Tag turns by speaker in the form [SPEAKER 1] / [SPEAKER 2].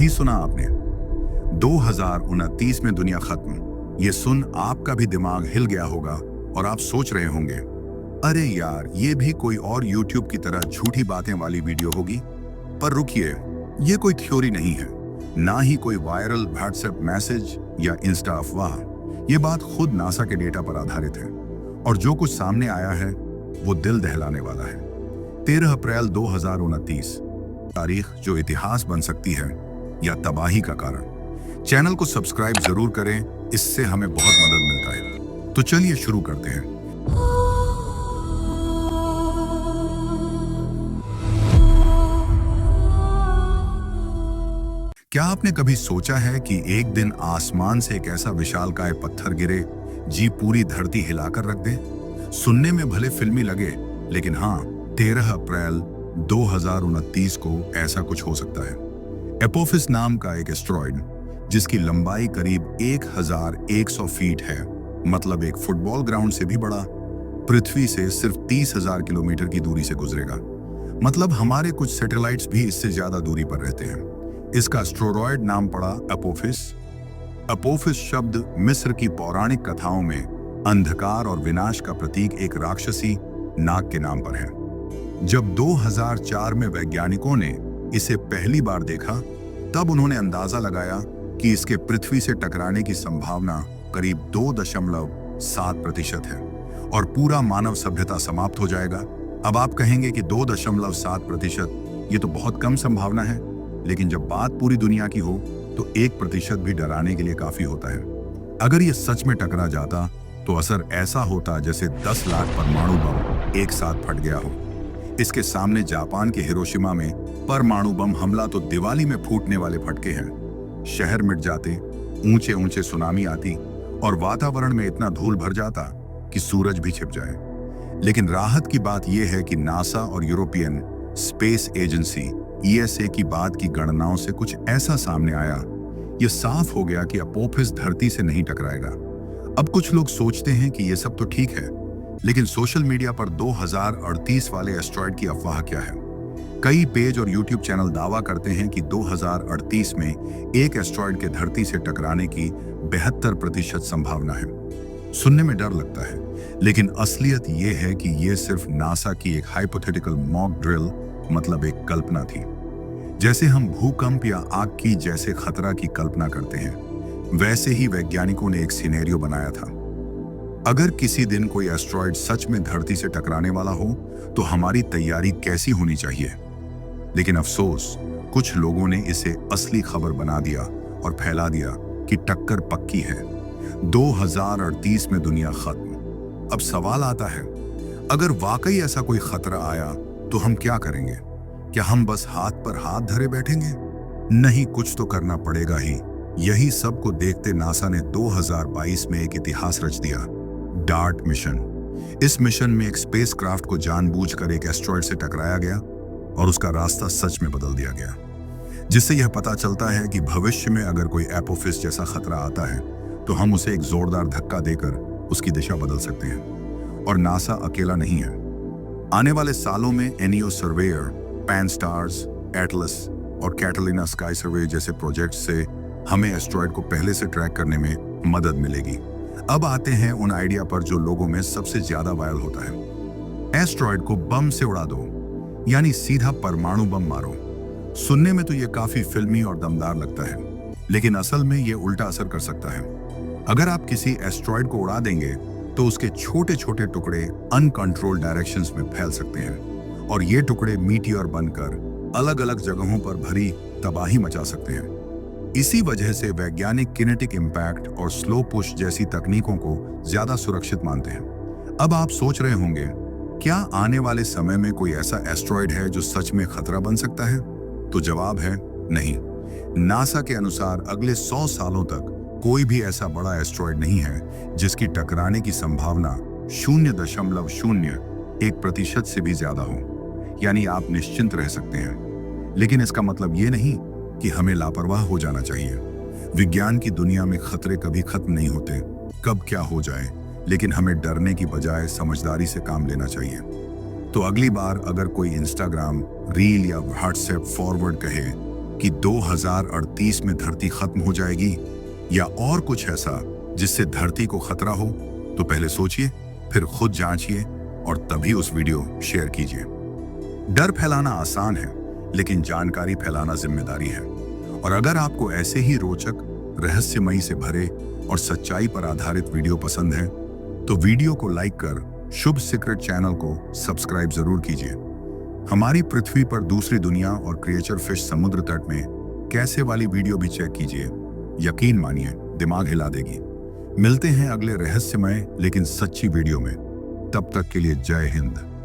[SPEAKER 1] सही सुना आपने, 2029 में दुनिया खत्म। ये सुन आपका भी दिमाग हिल गया होगा और आप सोच रहे होंगे, अरे यार ये भी कोई और YouTube की तरह झूठी बातें वाली वीडियो होगी। पर रुकिए, ये कोई थ्योरी नहीं है, ना ही कोई वायरल व्हाट्सएप मैसेज या इंस्टा अफवाह। ये बात खुद नासा के डेटा पर आधारित है और जो कुछ सामने आया है वो दिल दहलाने वाला है। 13 अप्रैल 2029, तारीख जो इतिहास बन सकती है या तबाही का कारण। चैनल को सब्सक्राइब जरूर करें, इससे हमें बहुत मदद मिलता है। तो चलिए शुरू करते हैं। क्या आपने कभी सोचा है कि एक दिन आसमान से एक ऐसा विशालकाय पत्थर गिरे जी पूरी धरती हिलाकर रख दे? सुनने में भले फिल्मी लगे, लेकिन हाँ, 13 अप्रैल 2029 को ऐसा कुछ हो सकता है। एपोफिस नाम का एक एस्टेरॉयड, जिसकी लंबाई करीब 1100 फीट है, मतलब एक फुटबॉल ग्राउंड से भी बड़ा, पृथ्वी से सिर्फ 30,000 किलोमीटर की दूरी से गुजरेगा। मतलब हमारे कुछ सैटेलाइट्स भी इससे ज्यादा दूरी पर रहते हैं। इसका एस्टेरॉयड नाम पड़ा एपोफिस। एपोफिस शब्द मिस्र की पौराणिक कथाओं में अंधकार और विनाश का प्रतीक एक राक्षसी नाग के नाम पर है। जब 2004 में वैज्ञानिकों ने इसे पहली बार देखा, तब उन्होंने अंदाजा लगाया कि इसके पृथ्वी से टकराने की संभावना करीब 2.7% है और पूरा मानव सभ्यता समाप्त हो जाएगा। अब आप कहेंगे कि 2.7% ये तो बहुत कम संभावना है, लेकिन जब बात पूरी दुनिया की हो तो 1% भी डराने के लिए काफी होता है। अगर ये सच में टकरा जाता तो असर ऐसा होता जैसे 10 लाख परमाणु बम एक साथ फट गया हो। इसके सामने जापान के हिरोशिमा में परमाणु बम हमला तो दिवाली में फूटने वाले फटके हैं। शहर मिट जाते, ऊंचे ऊंचे सुनामी आती और वातावरण में इतना धूल भर जाता कि सूरज भी छिप जाए। लेकिन राहत की बात यह है कि नासा और यूरोपियन स्पेस एजेंसी ESA की बाद की गणनाओं से कुछ ऐसा सामने आया, यह साफ हो गया कि एपोफिस धरती से नहीं टकराएगा। अब कुछ लोग सोचते हैं कि यह सब तो ठीक है, लेकिन सोशल मीडिया पर 2038 वाले एस्टेरॉयड की अफवाह क्या है? कई पेज और YouTube चैनल दावा करते हैं कि 2038 में एक एस्टेरॉयड के धरती से टकराने की 72% संभावना है। सुनने में डर लगता है, लेकिन असलियत यह है कि यह सिर्फ नासा की एक हाइपोथेटिकल मॉक ड्रिल, मतलब एक कल्पना थी। जैसे हम भूकंप या आग की जैसे खतरा की कल्पना करते हैं, वैसे ही वैज्ञानिकों ने एक सिनेरियो बनाया था। अगर किसी दिन कोई एस्टेरॉयड सच में धरती से टकराने वाला हो तो हमारी तैयारी कैसी होनी चाहिए। लेकिन अफसोस, कुछ लोगों ने इसे असली खबर बना दिया और फैला दिया कि टक्कर पक्की है, 2038 में दुनिया खत्म। अब सवाल आता है, अगर वाकई ऐसा कोई खतरा आया तो हम क्या करेंगे? क्या हम बस हाथ पर हाथ धरे बैठेंगे? नहीं, कुछ तो करना पड़ेगा ही। यही सब को देखते नासा ने 2022 में एक इतिहास रच दिया, डार्ट मिशन। इस मिशन में एक स्पेसक्राफ्ट को जानबूझकर एक एस्टेरॉयड से टकराया गया और उसका रास्ता सच में बदल दिया गया, जिससे यह पता चलता है कि भविष्य में अगर कोई एपोफिस जैसा खतरा आता है तो हम उसे एक जोरदार धक्का देकर उसकी दिशा बदल सकते हैं। और नासा अकेला नहीं है। आने वाले सालों में NEO सर्वेयर, PanSTARRS, एटलस और कैटलिना स्काई सर्वे जैसे प्रोजेक्ट से हमें एस्टेरॉयड को पहले से ट्रैक करने में मदद मिलेगी। अब आते हैं उन आइडिया पर जो लोगों में सबसे ज्यादा वायरल होता है। एस्टेरॉयड को बम से उड़ा दो, यानी सीधा परमाणु बम मारो। सुनने में तो ये काफी फिल्मी और दमदार लगता है, लेकिन असल में ये उल्टा असर कर सकता है। अगर आप किसी एस्टेरॉयड को उड़ा देंगे तो उसके छोटे छोटे टुकड़े अनकंट्रोल्ड डायरेक्शंस में फैल सकते हैं और ये टुकड़े मीटियोर बनकर अलग अलग जगहों पर भरी तबाही मचा सकते हैं। इसी वजह से वैज्ञानिक किनेटिक इंपैक्ट और स्लो पुश जैसी तकनीकों को ज्यादा सुरक्षित मानते हैं। अब आप सोच रहे होंगे, क्या आने वाले समय में कोई ऐसा एस्टेरॉयड है जो सच में खतरा बन सकता है? तो जवाब है नहीं। नासा के अनुसार अगले 100 सालों तक कोई भी ऐसा बड़ा एस्टेरॉयड नहीं है जिसकी टकराने की संभावना 0.01% से भी ज्यादा हो। यानी आप निश्चिंत रह सकते हैं। लेकिन इसका मतलब ये नहीं कि हमें लापरवाह हो जाना चाहिए। विज्ञान की दुनिया में खतरे कभी खत्म नहीं होते, कब क्या हो जाए, लेकिन हमें डरने की बजाय समझदारी से काम लेना चाहिए। तो अगली बार अगर कोई इंस्टाग्राम रील या व्हाट्सएप फॉरवर्ड कहे कि 2038 में धरती खत्म हो जाएगी या और कुछ ऐसा जिससे धरती को खतरा हो, तो पहले सोचिए, फिर खुद जांचिए और तभी उस वीडियो शेयर कीजिए। डर फैलाना आसान है, लेकिन जानकारी फैलाना जिम्मेदारी है। और अगर आपको ऐसे ही रोचक, रहस्यमयी से भरे और सच्चाई पर आधारित वीडियो पसंद है, तो वीडियो को लाइक कर शुभ सीक्रेट चैनल को सब्सक्राइब जरूर कीजिए। हमारी पृथ्वी पर दूसरी दुनिया और क्रिएचर फिश समुद्र तट में कैसे वाली वीडियो भी चेक कीजिए। यकीन मानिए, दिमाग हिला देगी। मिलते हैं अगले रहस्यमय लेकिन सच्ची वीडियो में। तब तक के लिए जय हिंद।